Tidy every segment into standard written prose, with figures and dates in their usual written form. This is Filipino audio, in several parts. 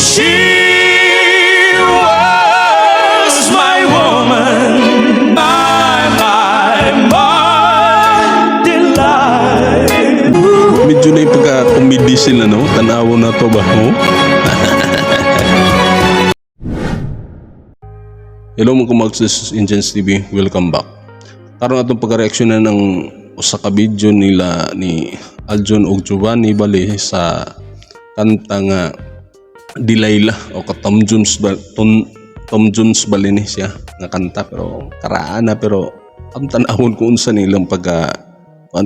She was my woman, my delight. Medyo na yung pagka-comedy sila, no? Tanawo na to ba, no? Hello mga kumags Ingens TV, welcome back. Karon atong pagka-reaction na ng usa ka video nila ni Aljon ug Giovanni bali sa kanta nga Delilah o ka Tom Jones bali ni siya nga kanta, pero karaan na, pero ang tanahon kung unsa nilang pagka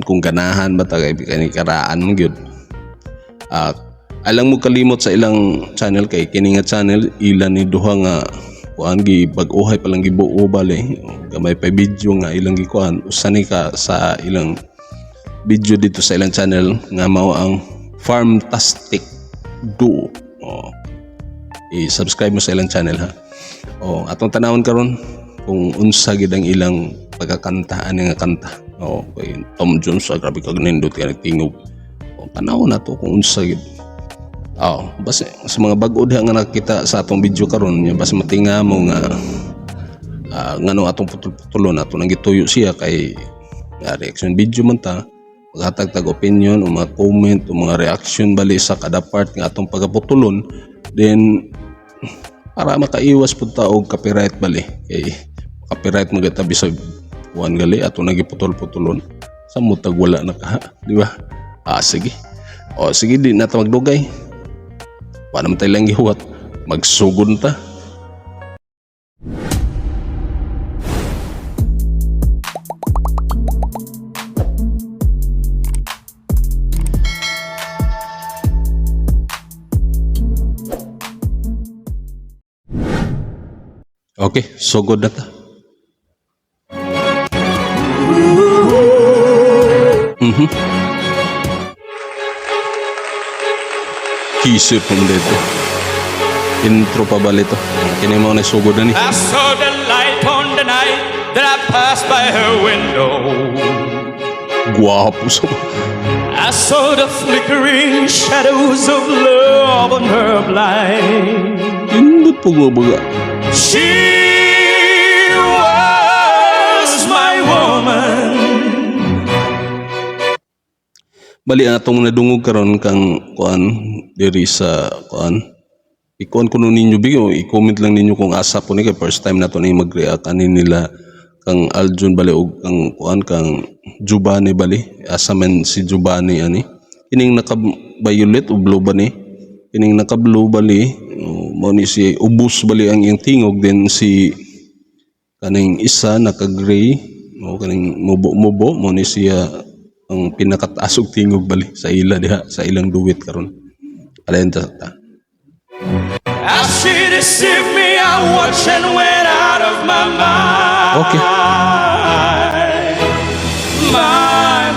kung ganahan ba tagay kani karaan mo gyud. Alang mo kalimot sa ilang channel kay kini nga channel ilan ni duha nga kuan gi bag-ohay pa lang gibuo bali gamay pa video nga ilang gikuan usani ka sa ilang video dito sa ilang channel nga mao ang Farmtastic Duo. I-subscribe mo sa ilang channel ha. Atong tanawon karon kung unsa gid ang ilang pagkakanta ani nga kanta. Kay Tom Jones grabe kag nindot kay tingog. Tanawon nato kung unsa gid. Basta sa mga bag-o diha nga nakita sa atong video karon nya basta matinga mo nga ngano atong putol-putulon ato nang gituyo siya kay reaction video man ta maghatag opinion o mga comment o mga reaction bali sa kada part nga atong pagaputulon, then para makaiwas pud ta og copyright bali kay copyright magatabi sa kuan gali ato nagiputol-putulon sa mutag wala na ka, di ba? Sige. Sige di na ta magdugay. Paano naman tayo lang gihuwat? Magsugon ta. Okay, sugod na ta. Kisip mo dito. Intro pa ba ito? Kini mo na sugod na ni. I saw the light on the night that I passed by her window. Guwapo sa I saw the flickering shadows of love on her blind. Indot po baga. She was my woman. Bali atong nadungog karon kang kuan diri sa kuan. I-kuan kuno ninyo bigo, i-comment lang ninyo kung asa po ni kay first time nato ni mag-react ani nila kang Aljon bali og kang kuan kang Giovanni bali. Asa man si Giovanni ani. Kining naka-violet o blue ba ni? Kining naka-blue bali mo ni si ubos bali ang iyang tingog, then si kaning isa naka-gray o kaning mubo-mubo mo ni siya ang pinakataas og tingog bali sa ila diha sa ilang duet karon. Alayan ta. As she deceived me, I watched and went out of my mind. Okay. My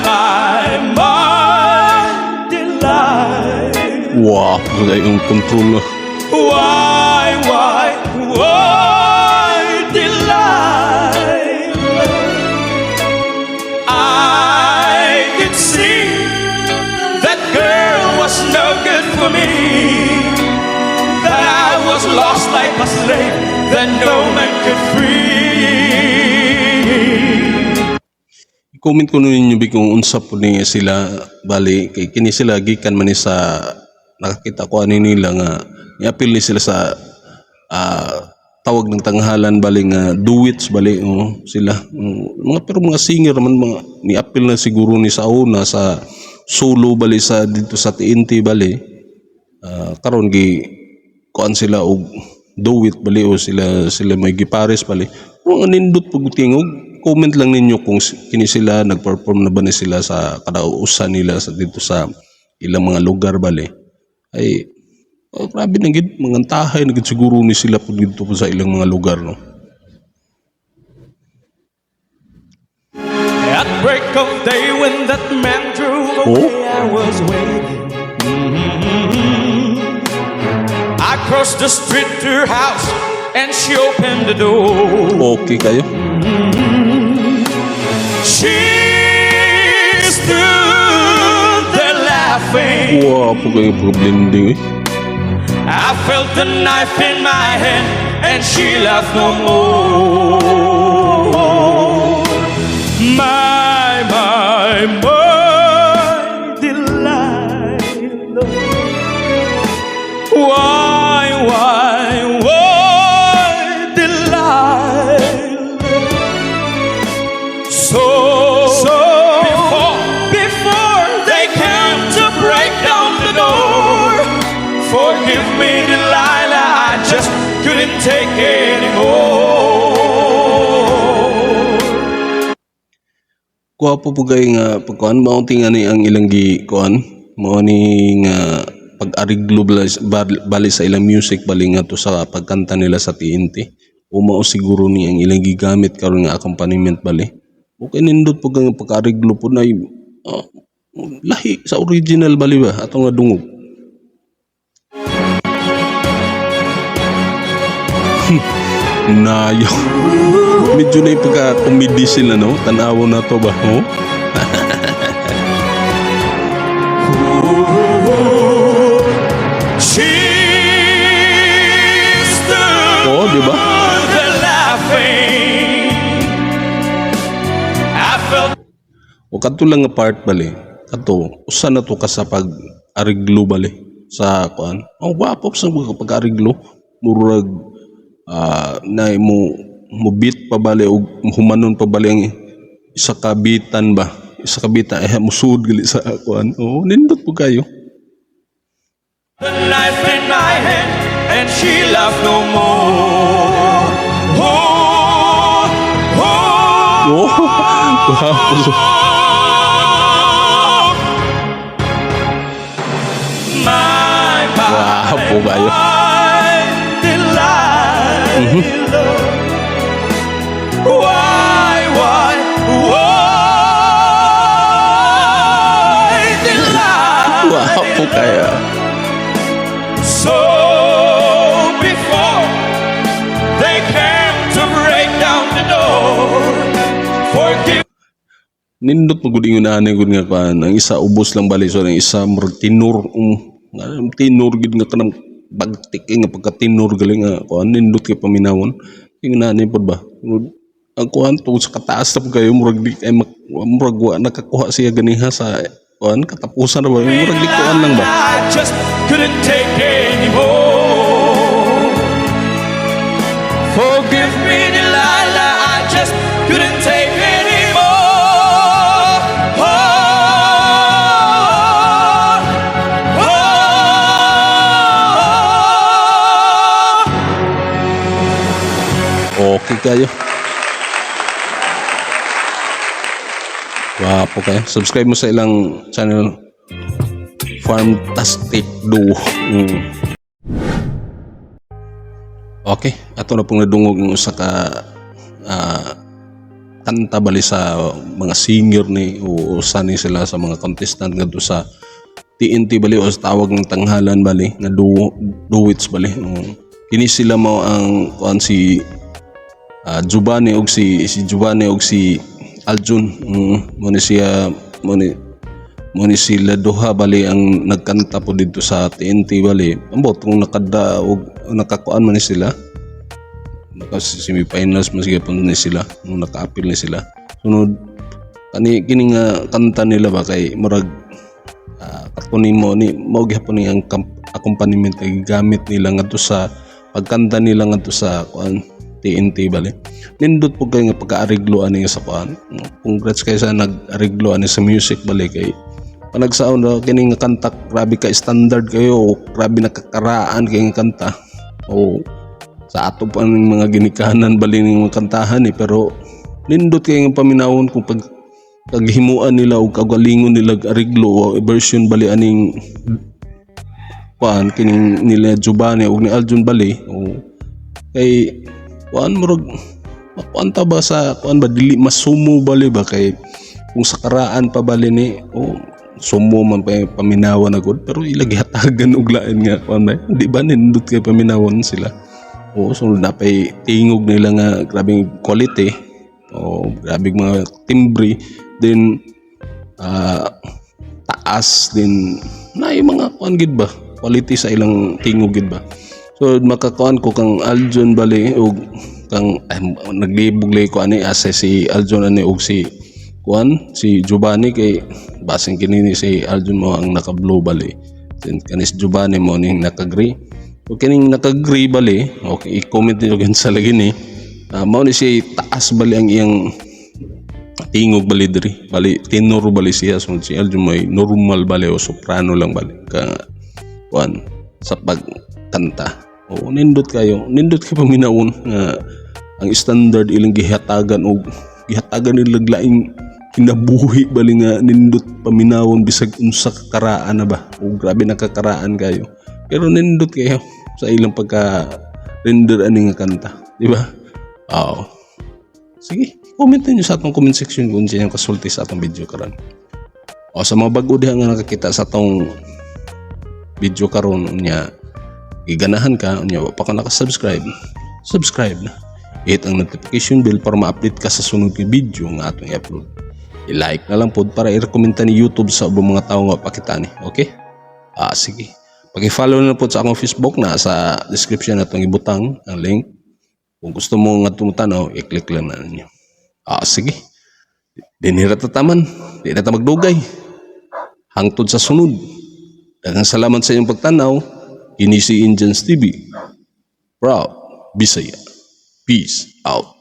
delight. Wow, wala yung control. Why delight? I could see that girl was no good for me, that I was lost like a slave that no man could free. I-comment ko ninyo kung unsa po ni sila bali kay kini sila gikan man ni sa nakakita ko ani nila nga i-appeal ni sila sa tawag ng tanghalan bali nga duets bali sila mga pero mga singer man mga ni-appeal na siguro ni sa una sa solo bali sa dito sa TNT bali karon gi kuan sila og duet bali o sila may gipares bali mga nindot pag tingog. Comment lang ninyo kung kini sila nagperform na ba ni sila sa kada usa nila sa dito sa ilang mga lugar bali ay grabe na gid mangantahay na gid siguro ni sila pud dito po sa ilang mga lugar no. At break of day when that man drove away, I was waiting. I crossed the street to her house and she opened the door. Okay kayo? She stood there laughing. Wow, po kayo pag-blending I felt the knife in my hand, and she laughed no more. My Delilah. Why, Delilah? So before they came to break down the door, forgive me, Delilah, I just couldn't take anymore. Kuwapo po kayo nga pagkuhan, maunti nga ni ang ilang kuhan, mao ni nga pag-ariglo bali sa ilang music bali nga to sa pagkanta nila sa TNT. O mao siguro ni ang ilang gigamit karon nga accompaniment bali. Okay nindot po kang pag-ariglo po na lahi sa original bali ba ato nga dungog. Nayo. Medyo na yung pagka-comedy sila, no? Tanawo na to ba, no? Oo, di ba? O kanto lang nga part bali. Kanto, usa na to ka sa pag-ariglo bali sa kuan. Ang wapo sa pag-ariglo, murag na mo beat pa bali o humanon pa bali ang isa kabitan musud gali sa kuan. Oh, nindot po kayo. The knife in my hand, and she laughed no more. Wapo kayo. Why, Delilah? Wapo kaya. So before they came to break down the door, forgive. Nindot mo gud ingon ani gud nga kuan, ang isa ubos lang bali so ang isa murag tinur gid nga kanang bagtik nga pagka-tinur gali nga kuan nindot kay paminawon. Ingon ani pod ba? Ang kuan to sa kataas na kayo murag di kay murag wa nakakuha siya ganiha sa kuan katapusan na ba murag di kuan lang ba? I just couldn't take anymore. Forgive me, Delilah, I just couldn't take anymore. Okay kayo. Wapo kayo. Subscribe mo sa ilang channel. Fantastic Duo. Okay. Ato na pong nadungog ng usa ka kanta bali sa mga singer ni o sani sila sa mga contestant nga do sa TNT bali o sa tawag ng tanghalan bali nga duets bali. Kini sila mo ang kuan si Giovanni og si Aljun. Mo ni sila duha bali ang nagkanta po dito sa TNT bali. Ambot kung nakakuan man ni sila. Semi-finals man sige ni sila nung naka-appeal ni sila. Sunod kini nga kanta nila ba kay murag katunin mo ni mao gyapon ni ang accompaniment kay gamit nila ngadto sa pagkanta nila ngadto sa kuan TNT bali. Nindot po kayo nga pagka-arigloan niya sa kuan. Congrats kayo sa nag-arigloan niya sa music bali kay panagsaon daw kini nga kanta grabe ka standard kayo grabe nakakaraan kay nga kanta. O sa ato pa ng mga ginikanan bali ng kantahan pero nindot kayo nga paminawon kung paghimuan nila o kagalingon nila ariglo o version bali aning kuan kining nila Giovanni o ni Aljun bali o kay kuan murag makuanta ba sa kuan ba dili masumo bali ba kay kung sa karaan pa bali ni o sumo man pa paminawan agud pero ilagi hatagan og lain nga kuan ba di ba nindot kay paminawon sila o so napay tingog nila nga grabing quality o grabing mga timbre din taas din na mga kuan gid ba quality sa ilang tingog gid ba. So makakuan ko kang Aljon bali og kang naglibog ko ani asa si Aljon ani og si kuan si Giovanni kay basing kini ni si Aljon mo ang naka-blue bali. Then kanis Giovanni mo ning naka-gray. So kining naka-gray bali, okay, i-comment niyo gan sa lagi ni. Mao ni si taas bali ang iyang tingog bali diri. Bali tenor bali siya so si Aljon may normal bali o soprano lang bali ka kuan sa pagkanta. O nindot kayo paminawon nga ang standard ilang gihatagan o gihatagan nilang laing kinabuhi bali nga nindot paminawon bisag unsa kakaraan na ba o grabe nakakaraan kayo pero nindot kayo sa ilang pagka render ani nga kanta di ba? Sige, comment niyo sa atong comment section kung sino kasulti sa atong video karon. O sa mga bago diha nga nakakita sa atong video karon unya giganahan ka unya wa pa ka naka-subscribe na hit ang notification bell para ma-update ka sa sunod nga video nga atong i-upload. I-like na lang pod para i-rekomenda ni YouTube sa ubang mga tao nga pakita ni. Okay? Sige. Paki-follow na po sa akong Facebook na sa description na itong ibutang ang link. Kung gusto mo nga tumutanaw, i-click lang na ninyo. Sige. Dinhira tataman. Di na ta magdugay. Hangtod sa sunod. Daghang salamat sa inyong pagtanaw. Kini si Indians TV. Proud Bisaya. Peace out.